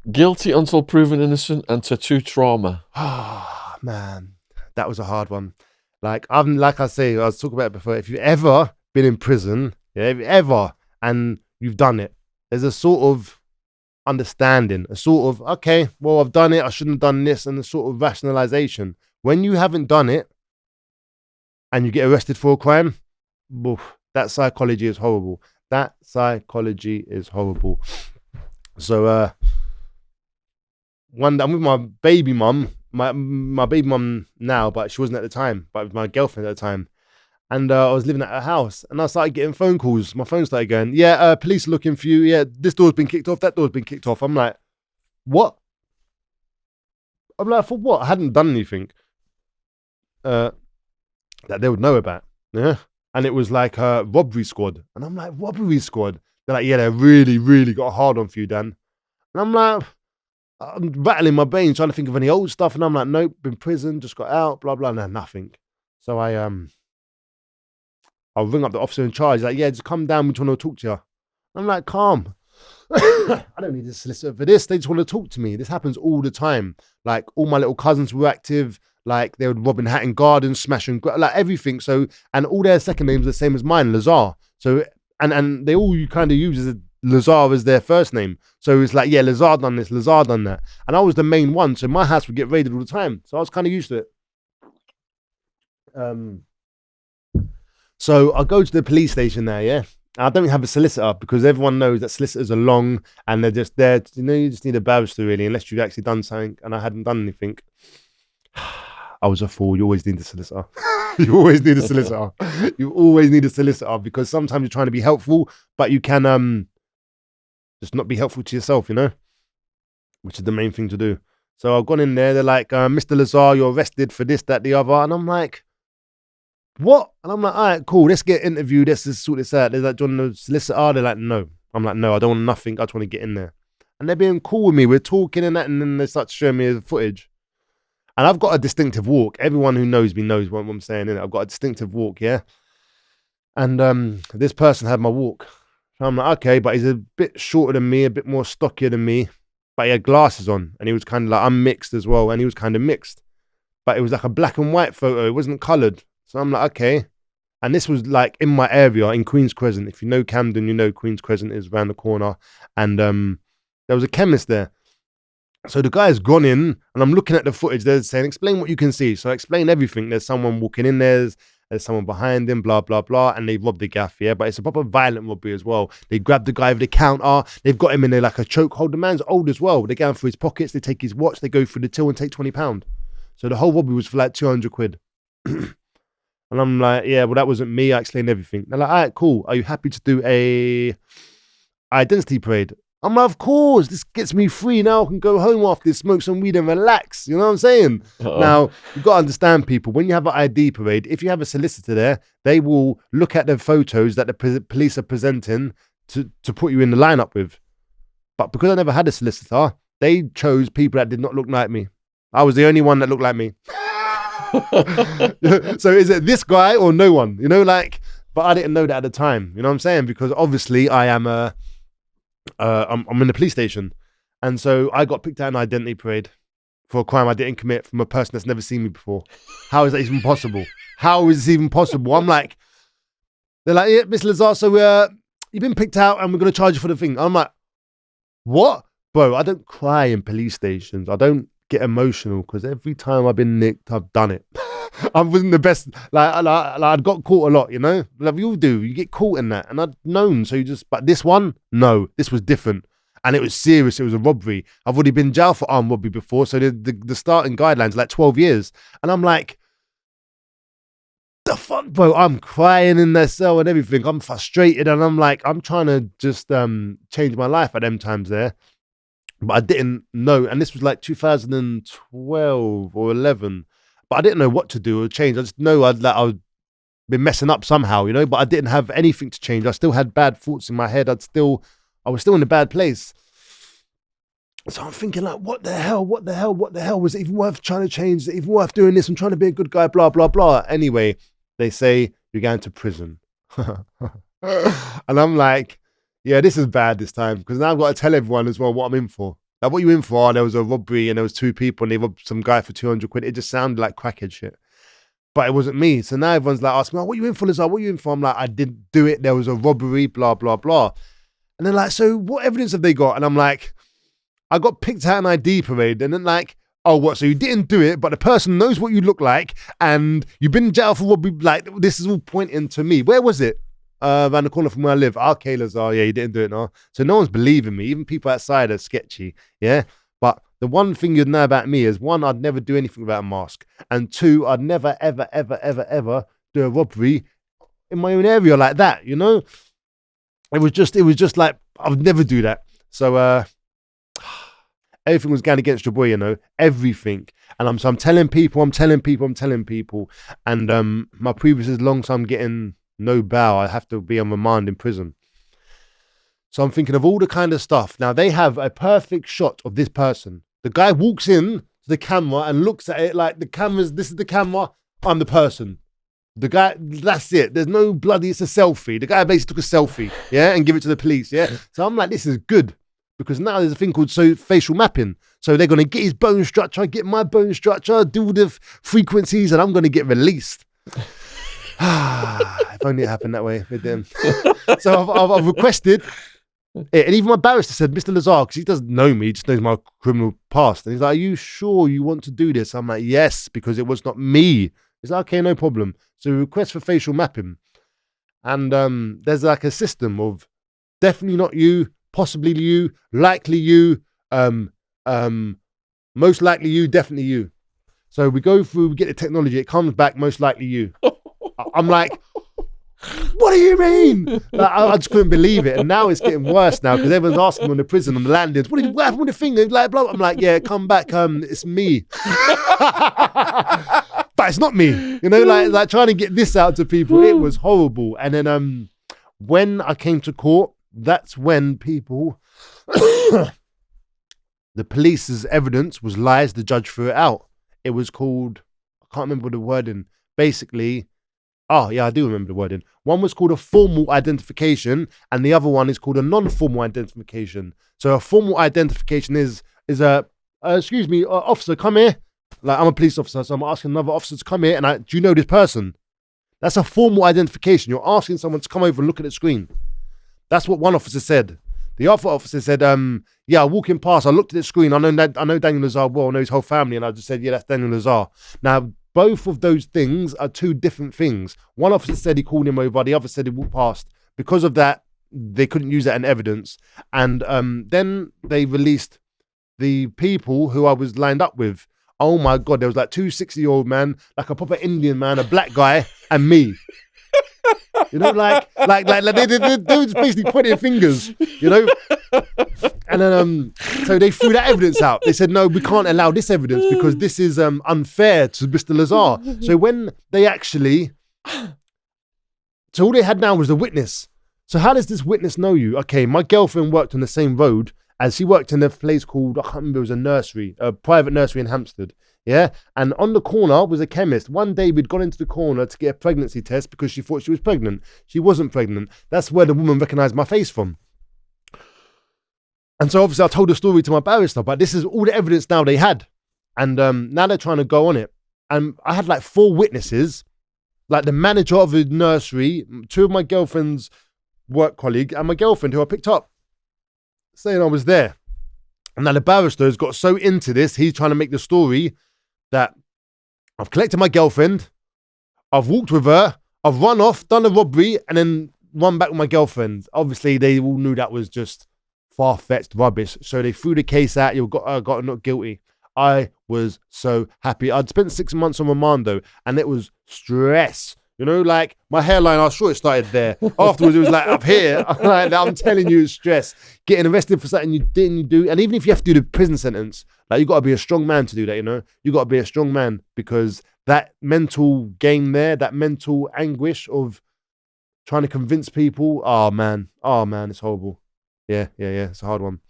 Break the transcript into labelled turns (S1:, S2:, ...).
S1: Guilty until proven innocent and tattoo trauma.
S2: Ah, man, that was a hard one. Like I say, I was talking about it before. If you've ever been in prison, yeah, if you ever, and you've done it, there's a sort of understanding, a sort of, okay, well, I've done it, I shouldn't have done this, and a sort of rationalization. When you haven't done it and you get arrested for a crime, oof, that psychology is horrible. That psychology is horrible. So, one day I'm with my baby mum, my baby mum now, but she wasn't at the time, but with my girlfriend at the time. And I was living at her house, and I started getting phone calls. My phone started going, yeah, police are looking for you. Yeah, this door's been kicked off, that door's been kicked off. I'm like, what? I'm like, for what? I hadn't done anything uh, that they would know about. Yeah. And it was like a robbery squad. And I'm like, robbery squad? They're like, yeah, they really, really got hard on for you, Dan. And I'm like, I'm rattling my brain trying to think of any old stuff. And I'm like, nope, been prison, just got out, blah, blah, no, nothing. So I'll ring up the officer in charge. He's like, yeah, just come down. We just want to talk to you. I'm like, calm. I don't need a solicitor for this. They just want to talk to me. This happens all the time. Like, all my little cousins were active. Like, they would rob in Hatton Garden, smashing, like everything. So, and all their second names are the same as mine, Lazar. So, and they all kind of use as Lazar as their first name. So it's like, yeah, Lazar done this, Lazar done that. And I was the main one. So my house would get raided all the time. So I was kind of used to it. So I go to the police station there, yeah. I don't have a solicitor because everyone knows that solicitors are long and they're just there. You just need a barrister really, unless you've actually done something. And I hadn't done anything. I was a fool. You always need a solicitor. You always need a solicitor. You always need a solicitor because sometimes you're trying to be helpful, but you can just not be helpful to yourself, which is the main thing to do. So I've gone in there. They're like, Mr. Lazar, you're arrested for this, that, the other. And I'm like, what? And I'm like, all right, cool. Let's get interviewed. Let's just sort this out. They're like, do you want the solicitor? They're like, no. I'm like, no, I don't want nothing. I just want to get in there. And they're being cool with me. We're talking and that. And then they start showing me the footage. And I've got a distinctive walk. Everyone who knows me knows what I'm saying. Innit? I've got a distinctive walk, yeah? And this person had my walk. So I'm like, okay, but he's a bit shorter than me, a bit more stockier than me. But he had glasses on. And he was kind of like, I'm mixed as well. And he was kind of mixed. But it was like a black and white photo. It wasn't coloured. So I'm like, okay. And this was like in my area in Queen's Crescent. If you know Camden, you know Queen's Crescent is around the corner. And there was a chemist there. So the guy's gone in and I'm looking at the footage. They're saying, explain what you can see. So I explain everything. There's someone walking in there. There's someone behind him, blah, blah, blah. And they robbed the gaff, yeah? But it's a proper violent robbery as well. They grab the guy with the counter. They've got him in there like a chokehold. The man's old as well. They go through his pockets. They take his watch. They go through the till and take £20. So the whole robbery was for like 200 quid. And I'm like, yeah, well, that wasn't me. I explained everything. They're like, all right, cool. Are you happy to do a identity parade? I'm like, of course. This gets me free. Now I can go home after this, smoke some weed and relax. You know what I'm saying?
S1: Uh-oh.
S2: Now, you've got to understand, people, when you have an ID parade, if you have a solicitor there, they will look at the photos that the police are presenting to put you in the lineup with. But because I never had a solicitor, they chose people that did not look like me. I was the only one that looked like me. So is it this guy or no one? But I didn't know that at the time. You know what I'm saying? Because obviously I am I'm in the police station, and so I got picked out in an identity parade for a crime I didn't commit from a person that's never seen me before. How is that even possible? How is this even possible? I'm like, they're like, yeah, Miss Lazar, so you've been picked out, and we're gonna charge you for the thing. I'm like, what, bro? I don't cry in police stations. I don't get emotional because every time I've been nicked, I've done it. I wasn't the best. I'd got caught a lot, Like you all do, you get caught in that, and I'd known. So but this one, no, this was different, and it was serious. It was a robbery. I've already been in jail for armed robbery before, so the starting guidelines are like 12 years, and I'm like, the fuck, bro? I'm crying in their cell and everything. I'm frustrated, and I'm like, I'm trying to just change my life at them times there. But I didn't know, and this was like 2012 or 11. But I didn't know what to do or change. I just know I'd been messing up somehow, But I didn't have anything to change. I still had bad thoughts in my head. I was still in a bad place. So I'm thinking like, what the hell? What the hell? What the hell? Was it even worth trying to change? Is it even worth doing this? I'm trying to be a good guy, blah, blah, blah. Anyway, they say you're going to prison. And I'm like, yeah, this is bad this time because now I've got to tell everyone as well what I'm in for. Like, what you in for? There was a robbery and there was 2 people and they robbed some guy for 200 quid. It just sounded like crackhead shit. But it wasn't me. So now everyone's like asking me, oh, what you in for, Lazar? What you in for? I'm like, I didn't do it. There was a robbery, blah, blah, blah. And they're like, so what evidence have they got? And I'm like, I got picked out an ID parade. And then like, oh, what? So you didn't do it, but the person knows what you look like and you've been in jail for robbery. Like, this is all pointing to me. Where was it? Around the corner from where I live. Okay, Lazar, yeah, you didn't do it, no. So no one's believing me. Even people outside are sketchy, yeah? But the one thing you'd know about me is, 1, I'd never do anything without a mask. And 2, I'd never, ever, ever, ever, ever do a robbery in my own area like that, you know? It was just like, I would never do that. So, everything was going against your boy, you know? Everything. And I'm telling people. And my previous is long, so I'm getting no bail. I have to be on remand in prison. So I'm thinking of all the kind of stuff. Now, they have a perfect shot of this person. The guy walks in to the camera and looks at it like, this is the camera, I'm the person. The guy, that's it. There's no bloody, it's a selfie. The guy basically took a selfie, yeah, and give it to the police, yeah? So I'm like, this is good. Because now there's a thing called facial mapping. So they're going to get his bone structure, get my bone structure, do all the frequencies, and I'm going to get released. If only it happened that way with them. So I've requested it. And even my barrister said, Mr. Lazar, because he doesn't know me, he just knows my criminal past. And he's like, are you sure you want to do this? I'm like, yes, because it was not me. He's like, okay, no problem. So we request for facial mapping. And there's like a system of definitely not you, possibly you, likely you, most likely you, definitely you. So we go through, we get the technology, it comes back, most likely you. I'm like, what do you mean? Like, I just couldn't believe it. And now it's getting worse now because everyone's asking me on the prison, on the landings, what happened with the thing? They're like, blah. I'm like, yeah, come back. It's me. But it's not me. You know, like trying to get this out to people, it was horrible. And then when I came to court, that's when people, the police's evidence was lies. The judge threw it out. It was called, I can't remember the wording. Basically, oh, yeah, I do remember the wording. One was called a formal identification, and the other one is called a non-formal identification. So a formal identification is a, excuse me, officer, come here. Like, I'm a police officer, so I'm asking another officer to come here, and do you know this person? That's a formal identification. You're asking someone to come over and look at the screen. That's what one officer said. The other officer said, yeah, walking past, I looked at the screen. I know Daniel Lazar well, I know his whole family, and I just said, yeah, that's Daniel Lazar. Now, both of those things are 2 different things. One officer said he called him over, the other said he walked past. Because of that, they couldn't use that in evidence. And then they released the people who I was lined up with. Oh my God, there was like 2 60-year-old men, like a proper Indian man, a black guy, and me. You know, like they were just basically pointing fingers, you know? And then, so they threw that evidence out. They said, no, we can't allow this evidence because this is unfair to Mr. Lazar. So when they actually, so all they had now was the witness. So how does this witness know you? Okay, my girlfriend worked on the same road as she worked in a place called, I can't remember, it was a nursery, a private nursery in Hampstead. Yeah. And on the corner was a chemist. One day we'd gone into the corner to get a pregnancy test because she thought she was pregnant. She wasn't pregnant. That's where the woman recognized my face from. And so obviously I told the story to my barrister, but this is all the evidence now they had. And now they're trying to go on it. And I had like 4 witnesses, like the manager of the nursery, 2 of my girlfriend's work colleague, and my girlfriend who I picked up, saying I was there. And now the barrister has got so into this, he's trying to make the story that I've collected my girlfriend, I've walked with her, I've run off, done a robbery, and then run back with my girlfriend. Obviously, they all knew that was just far-fetched rubbish. So they threw the case out, you got not guilty. I was so happy. I'd spent 6 months on remand though, and it was stress. You know, like my hairline, I was sure it started there. Afterwards, it was like up here. Like, I'm telling you, it's stress. Getting arrested for something you didn't do. And even if you have to do the prison sentence, like, you got to be a strong man to do that, you know? You got to be a strong man because that mental game there, that mental anguish of trying to convince people, oh man, it's horrible. Yeah, it's a hard one.